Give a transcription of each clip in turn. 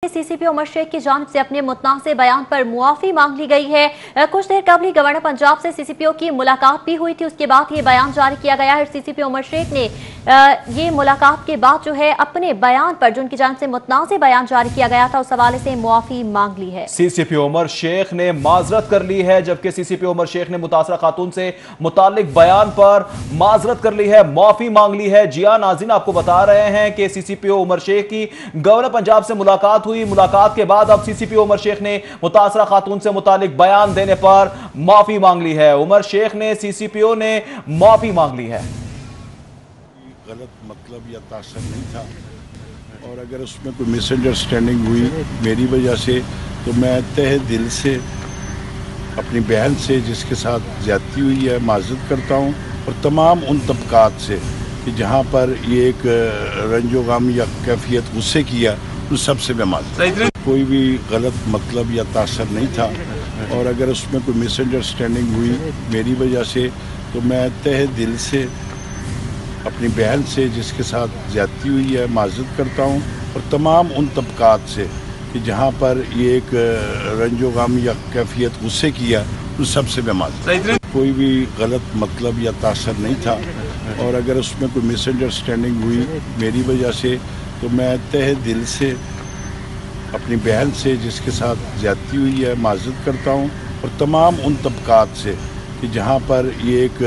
CCP Umar Sheikh की जानिब से अपने मुतनाज़ बयान पर मुआफ़ी मांग ली गई है। कुछ देर कबल ही गवर्नर पंजाब से सीसीपीओ की मुलाकात भी हुई थी, उसके बाद ये बयान जारी किया गया है। सीसीपी उमर शेख ने ये मुलाकात के बाद जो है अपने बयान पर जो उनकी जानिब से मुतनाज़ बयान जारी किया गया था उस हवाले से मुआफ़ी मांग ली है। सीसीपी उमर शेख ने माजरत कर ली है, जबकि सीसीपी उमर शेख ने मुतासरा खातून से मुतालिक बयान पर माजरत कर ली है, मुआफ़ी मांग ली है। जी हां नाज़रीन, आपको बता रहे हैं कि सीसीपीओ उमर शेख की गवर्नर पंजाब से मुलाकात हुई। मुलाकात के बाद अब सीसीपीओ उमर शेख ने मुतासरा खातून से मुतालिक बयान देने पर माफी मांग ली है। उमर शेख ने सीसीपीओ ने माफी मांग ली है। गलत मतलब या तासर नहीं था, और अगर उसमें कोई मिसअंडरस्टैंडिंग हुई मेरी वजह से तो मैं तहे दिल से अपनी बहन से जिसके साथ ज्यादती हुई है माजरत करता हूँ, और तमाम उन तबकात से कि जहाँ पर ये एक रंजो गम या कैफियत गुस्से किया उस सबसे मैं माजरत। कोई भी गलत मतलब या तासर नहीं था, और अगर उसमें कोई मिसअंडरस्टैंडिंग हुई मेरी वजह से तो मैं तहे दिल से अपनी बहन से जिसके साथ ज्यादती हुई है माजरत करता हूँ, और तमाम उन तबकात से कि जहाँ पर ये एक रंजो गम या कैफियत गुस्से किया उस सबसे मैं माजरत। कोई भी गलत मतलब या तासर नहीं था, और अगर उसमें कोई मिसअंडरस्टैंडिंग हुई मेरी वजह से तो मैं तहे दिल से अपनी बहन से जिसके साथ ज्यादती हुई है माजरत करता हूँ, और तमाम उन तबकात से कि जहाँ पर ये एक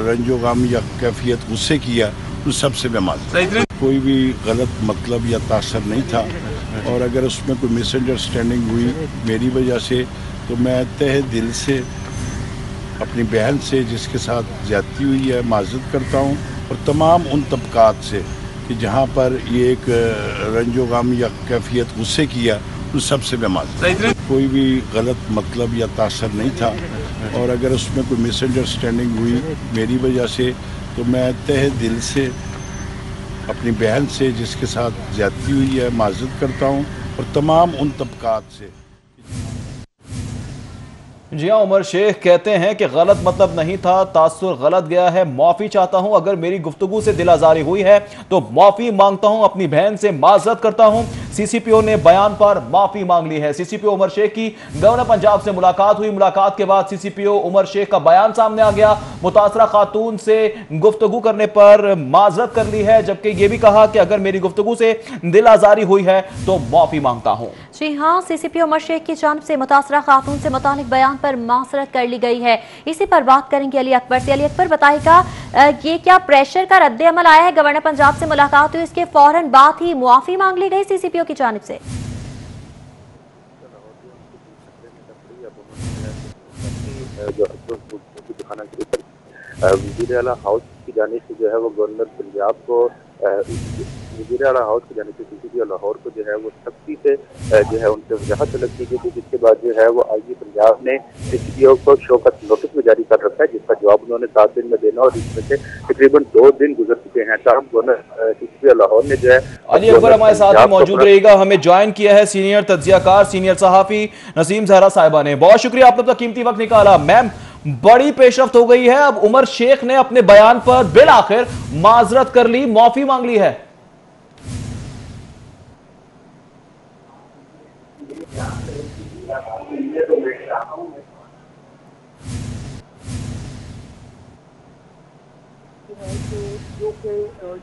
रंजो गम या कैफियत गुस्से किया उस सबसे मैं माजरत। कोई भी गलत मतलब या तासर नहीं था, और अगर उसमें कोई मिसअंडरस्टैंडिंग हुई मेरी वजह से तो मैं तहे दिल से अपनी बहन से जिसके साथ ज्यादती हुई है माजरत करता हूँ, और तमाम उन तबकात से कि जहाँ पर ये एक रंजो गम या कैफियत गुस्से किया उस सबसे मैं माजरत। कोई भी गलत मतलब या तासर नहीं था, और अगर उसमें कोई मिसअंडरस्टैंडिंग हुई मेरी वजह से तो मैं तहे दिल से अपनी बहन से जिसके साथ ज्यादती हुई है माजरत करता हूँ, और तमाम उन तबकात से। जी हाँ, उमर शेख कहते हैं कि गलत मतलब नहीं था, तासुर गलत गया है, माफी चाहता हूं। अगर मेरी गुफ्तगू से दिल आजारी हुई है तो माफी मांगता हूं, अपनी बहन से माजरत करता हूं। सीसीपीओ ने बयान पर माफी मांग ली है। सीसीपीओ उमर शेख की गवर्नर पंजाब से मुलाकात हुई। मुलाकात के बाद सीसीपीओ उमर शेख का बयान सामने आ गया। मुतासरा खातून से गुफ्तगू करने पर माजरत कर ली है, जबकि यह भी कहा कि अगर मेरी गुफ्तगू से दिल आजारी हुई है तो माफी मांगता हूं। जी हाँ, सीसीपीओ उमर शेख की जानिब से मुतासरा खातून से मुतालिक बयान पर माजरत कर ली गई है। इसी पर बात करेंगे अली अकबर से। अली अकबर, बताएगा ये क्या प्रेशर का रद्द अमल आया है? गवर्नर पंजाब से मुलाकात हुई, इसके फौरन बाद ही मुआफी मांग ली गई सीसीपीओ की जानिब से। वज़ीर आला हाउस की जानिब से जो है वो गवर्नर पंजाब को वज़ीर आला हाउस की जानिब से सीसीपीओ लाहौर को जो है वो सख्ती से जो है उनसे वजाहत तलब की गई थी, जिसके बाद जो है वो आईजी पंजाब ने सीसीपीओ को शोकत नोटिस में जारी कर रखा है, जिसका जवाब उन्होंने 7 दिन में देना, और इसमें से तकरीबन 2 दिन गुजर चुके हैं। तब गवर्नर सीसीपीओ लाहौर ने जो है अली अकबर हमारे साथ मौजूद रहेगा। हमें ज्वाइन किया है सीनियर तज्जियाकार, सीनियर सहाफी नसीम जहरा साहिबा ने। बहुत शुक्रिया, आपने अपना कीमती वक्त निकाला। मैम, बड़ी पेशरफ्त हो गई है, अब उमर शेख ने अपने बयान पर बिल आखिर माजरत कर ली, माफी मांग ली है।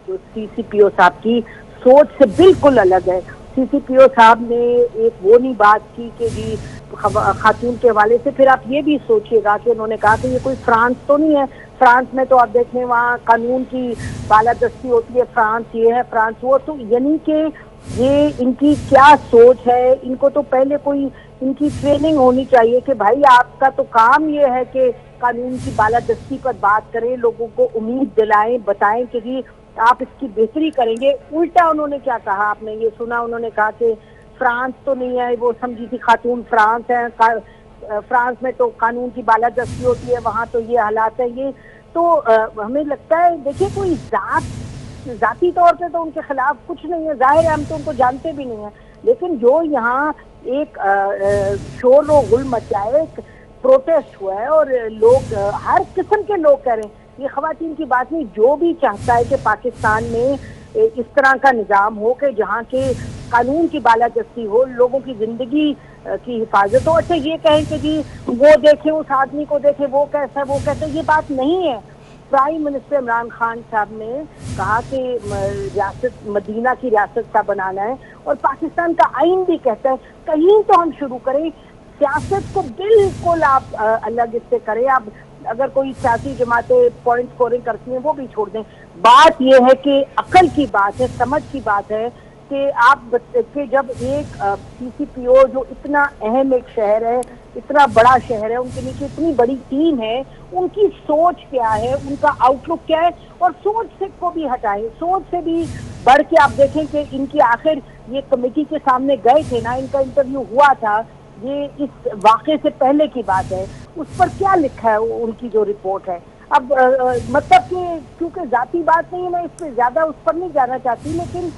जो सीसीपीओ साहब की सोच से बिल्कुल अलग है। सीसीपीओ साहब ने एक वो नहीं बात की कि जी खातून के हवाले से, फिर आप ये भी सोचिएगा कि उन्होंने कहा कि ये कोई फ्रांस तो नहीं है। फ्रांस में तो आप देखें वहाँ कानून की बालादस्ती होती है, फ्रांस ये है फ्रांस वो, तो यानी कि ये इनकी क्या सोच है। इनको तो पहले कोई इनकी ट्रेनिंग होनी चाहिए कि भाई आपका तो काम ये है कि कानून की बालादस्ती पर बात करें, लोगों को उम्मीद दिलाएं, बताएं कि जी आप इसकी बेहतरी करेंगे। उल्टा उन्होंने क्या कहा, आपने ये सुना, उन्होंने कहा कि फ्रांस तो नहीं है, वो समझी थी खातून फ्रांस है, फ्रांस में तो कानून की बालादस्ती होती है, वहाँ तो ये हालात है। ये तो हमें लगता है, देखिए कोई जाती तौर पे तो उनके खिलाफ कुछ नहीं है, जाहिर है हम तो उनको जानते भी नहीं है, लेकिन जो यहाँ एक शोर व गुल मचा है, एक प्रोटेस्ट हुआ है और लोग हर किस्म के लोग कह रहे हैं, ये खवातीन की बात नहीं, जो भी चाहता है कि पाकिस्तान में इस तरह का निज़ाम हो कि जहाँ के قانون کی بالادستی ہو, لوگوں کی زندگی کی حفاظت ہو. اچھا یہ کہیں کہ جی وہ دیکھیں, اس آدمی کو دیکھیں, وہ کیسا ہے, وہ کیسا ہے, یہ بات نہیں ہے. پرائم منسٹر عمران خان صاحب نے کہا کہ ریاست مدینہ کی ریاست کا بنانا ہے, اور پاکستان کا آئین بھی کہتا ہے. کہیں تو ہم شروع کریں, سیاست کو بالکل آپ الگ اس سے کریں. آپ اگر کوئی سیاسی جماعتیں پوائنٹ سکورنگ کرتی ہیں وہ بھی چھوڑ دیں. بات یہ ہے کہ عقل کی بات ہے, سمجھ کی بات ہے کہ آپ کہ جب ایک سی سی پی او جو اتنا اہم ایک شہر ہے, اتنا بڑا شہر ہے, ان کے نیچے اتنی بڑی ٹیم ہے, ان کی سوچ کیا ہے, ان کا آؤٹ لک کیا ہے, اور سوچ سے کو بھی ہٹائیں. سوچ سے بھی بڑھ کے آپ دیکھیں کہ ان کی آخر یہ کمیٹی کے سامنے گئے تھے نا, ان کا انٹرویو ہوا تھا, یہ اس واقعے سے پہلے کی بات ہے, اس پر کیا لکھا ہے ان کی جو رپورٹ ہے. اب مطلب کہ کیونکہ ذاتی بات نہیں ہے, میں اس پہ زیادہ اس پر نہیں جانا چاہتی, لیکن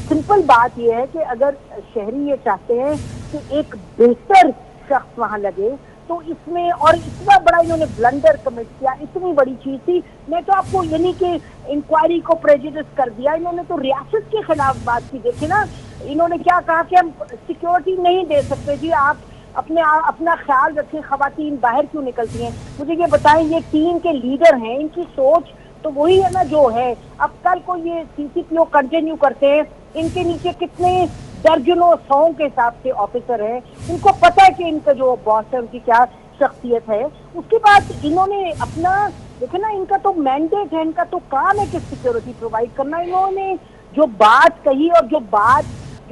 سمپل بات یہ ہے کہ اگر شہری یہ چاہتے ہیں کہ ایک بہتر شخص وہاں لگے, تو اس میں اور اتنا بڑا انہوں نے بلنڈر کمٹ کیا, اتنی بڑی چیز تھی. میں تو آپ کو یعنی کہ انکوائری کو پریجوڈس کر دیا, انہوں نے تو ریاست کے خلاف بات کی. دیکھیں نا انہوں نے کیا کہا کہ ہم سیکیورٹی نہیں دے سکتے جی, آپ اپنا خیال رکھیں, خواتین باہر کیوں نکلتی ہیں. مجھے یہ بتائیں, یہ ٹیم کے لیڈر ہیں, ان کی سوچ تو وہی ہے نا جو ہے. اب کل کو یہ سی سی پی او کنٹینیو کرتے ہیں, ان کے نیچے کتنے درجنوں 100 کے حساب سے آفیسر ہیں, ان کو پتہ ہے کہ ان کا جو باس ہے ان کی کیا شخصیت ہے. اس کے بعد انہوں نے اپنا دیکھیں نا, ان کا تو مینڈیٹ ہے, ان کا تو کام ہے کہ سیکیورٹی پرووائڈ کرنا. انہوں نے جو بات کہی اور جو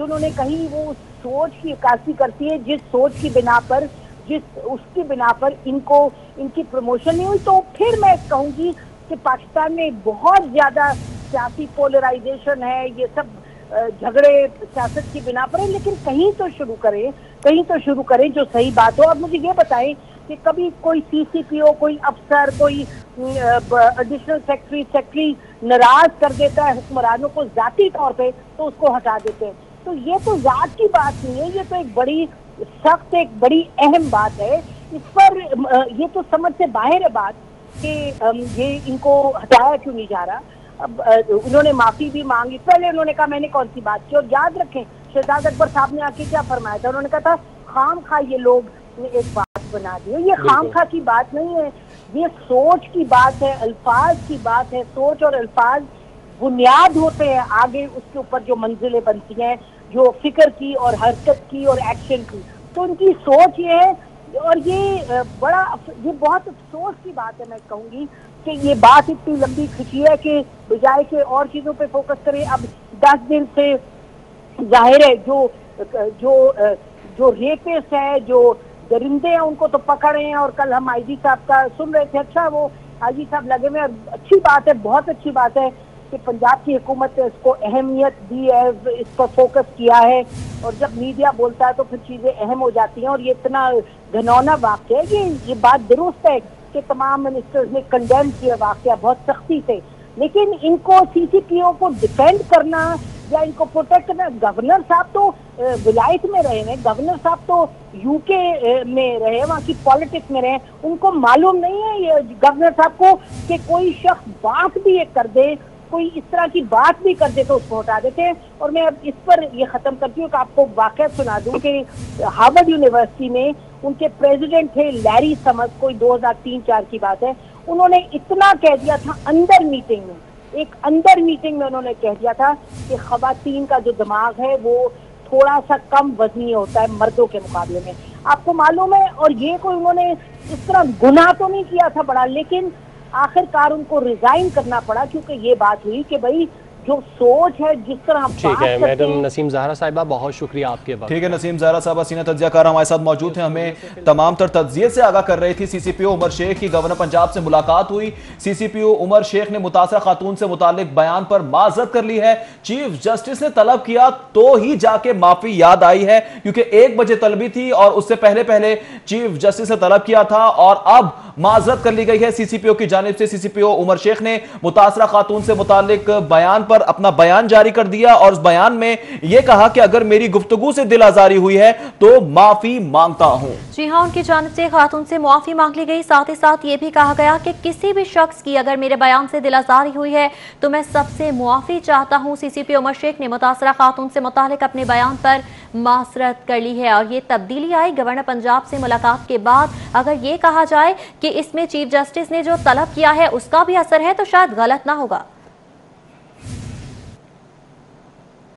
انہوں نے کہی وہ سوچ کی عکاسی کرتی ہے, جس سوچ کی بنا پر اس کی بنا پر ان کی پروموشن نہیں ہوئی. تو پھر میں کہوں گی کہ پاکستان میں بہت زیادہ سیاسی پولرائزیشن ہے, یہ سب جھگڑے سیاست کی بنا پر ہے, لیکن کہیں تو شروع کریں جو صحیح بات ہو. اور مجھے یہ بتائیں کہ کبھی کوئی سی سی پی او, کوئی افسر, کوئی ایڈیشنل سیکرٹری ناراض کر دیتا ہے حکمرانوں کو ذاتی طور پہ, تو اس کو ہٹا دیتے ہیں. تو یہ تو ذات کی بات نہیں ہے, یہ تو ایک بڑی سخت, ایک بڑی اہم بات ہے. اس پر یہ تو سمجھ سے باہر ہے بات کہ یہ ان کو ہٹایا کیوں نہیں جا رہا. اب انہوں نے معافی بھی مانگی, پہلے انہوں نے کہا میں نے کون سی بات کی, اور یاد رکھیں شہزاد اکبر صاحب نے آ کے کیا فرمایا تھا, انہوں نے کہا تھا خام خواہ یہ لوگ نے ایک بات بنا دی ہے. یہ خام خواہ کی بات نہیں ہے, یہ سوچ کی بات ہے, الفاظ کی بات ہے. سوچ اور الفاظ بنیاد ہوتے ہیں آگے اس کے اوپر جو منزلیں بنتی ہیں, جو فکر کی اور حرکت کی اور ایکشن کی. تو ان کی سوچ یہ ہے, اور یہ بہت افسوس کی بات ہے. میں کہوں گی کہ یہ بات اتنی لمبی کھینچی ہے کہ بجائے کہ اور چیزوں پہ فوکس کریں. اب 10 دن سے ظاہر ہے جو ریپسٹ ہے, جو درندے ہیں, ان کو تو پکڑے ہیں. اور کل ہم آئی جی صاحب کا سن رہے تھے, اچھا وہ آئی جی صاحب لگے ہوئے, اچھی بات ہے, بہت اچھی بات ہے کہ پنجاب کی حکومت نے اس کو اہمیت دی ہے, اس پر فوکس کیا ہے. اور جب میڈیا بولتا ہے تو پھر چیزیں اہم ہو جاتی ہیں. اور یہ اتنا گھنونا واقعہ ہے, یہ بات درست ہے کہ تمام منسٹرز نے کنڈیم کیا واقعہ بہت سختی سے, لیکن ان کو سی سی پی او کو ڈیفینڈ کرنا یا ان کو پروٹیکٹ کرنا. گورنر صاحب تو ولایت میں رہے ہیں, گورنر صاحب تو یو کے میں رہے, وہاں کی پالیٹکس میں رہے, ان کو معلوم نہیں ہے یہ گورنر صاحب کو کہ کوئی شخص بات بھی ایک کر دے, کوئی اس طرح کی بات بھی کر دے تو اس کو ہٹا دیتے ہیں. اور میں اب اس پر یہ ختم کرتی ہوں کہ آپ کو واقعہ سنا دوں کہ ہارورڈ یونیورسٹی میں ان کے پریزیڈنٹ تھے لیری سمرز, کوئی 2003-4 کی بات ہے. انہوں نے اتنا کہہ دیا تھا اندر میٹنگ میں انہوں نے کہہ دیا تھا کہ خواتین کا جو دماغ ہے وہ تھوڑا سا کم وزنی ہوتا ہے مردوں کے مقابلے میں. آپ کو معلوم ہے, اور یہ کوئی انہوں نے اس طرح گناہ تو نہیں کیا تھا بڑا, لیکن آخر کار ان کو ریزائن کرنا پڑا کیونکہ یہ بات ہوئی کہ بھائی جو سوچ ہے, جس طرح ٹھیک ہے میڈم نسیم زہرا صاحبہ, بہت شکریہ آپ کے وقت. ٹھیک ہے, نسیم زہرا صاحبہ سینئر تجزیہ کار ہمارے ساتھ موجود ہیں, ہمیں تمام تر تجزیے سے آگاہ کر رہی تھی. سی سی پی او عمر شیخ کی گورنر پنجاب سے ملاقات ہوئی, سی سی پی او عمر شیخ نے متاثرہ خاتون سے متعلق بیان پر معذرت کر لی ہے. چیف جسٹس نے طلب کیا تو ہی جا کے معافی یاد آئی ہے, کیونکہ 1 بجے طلبی تھی اور اس سے پہلے چیف جسٹس نے طلب کیا تھا, اور اب معذرت کر لی گئی ہے سی سی پی او کی جانب سے. سی سی پی او عمر شیخ نے متاثرہ خاتون سے متعلق بیان पर अपना बयान जारी कर दिया और उस बयान में यह कहा कि अगर मेरी गुफ्तगू से दिल आजारी हुई है तो माफी मांगता हूं। जी हां, उनकी जानिब से खातून से मुआफी मांग ली गई। साथ ही साथ ये भी कहा गया कि किसी भी शख्स की अगर मेरे बयान से दिल आजारी हुई है तो मैं सबसे मुआफी चाहता हूं। सीसीपी उमर शेख ने मुतासरा खातून से मुतालिक अपने बयान पर मासरत कर ली है और ये तब्दीली आई गवर्नर पंजाब से मुलाकात के बाद। अगर ये कहा जाए कि इसमें चीफ जस्टिस ने जो तलब किया है उसका भी असर है तो शायद गलत ना होगा।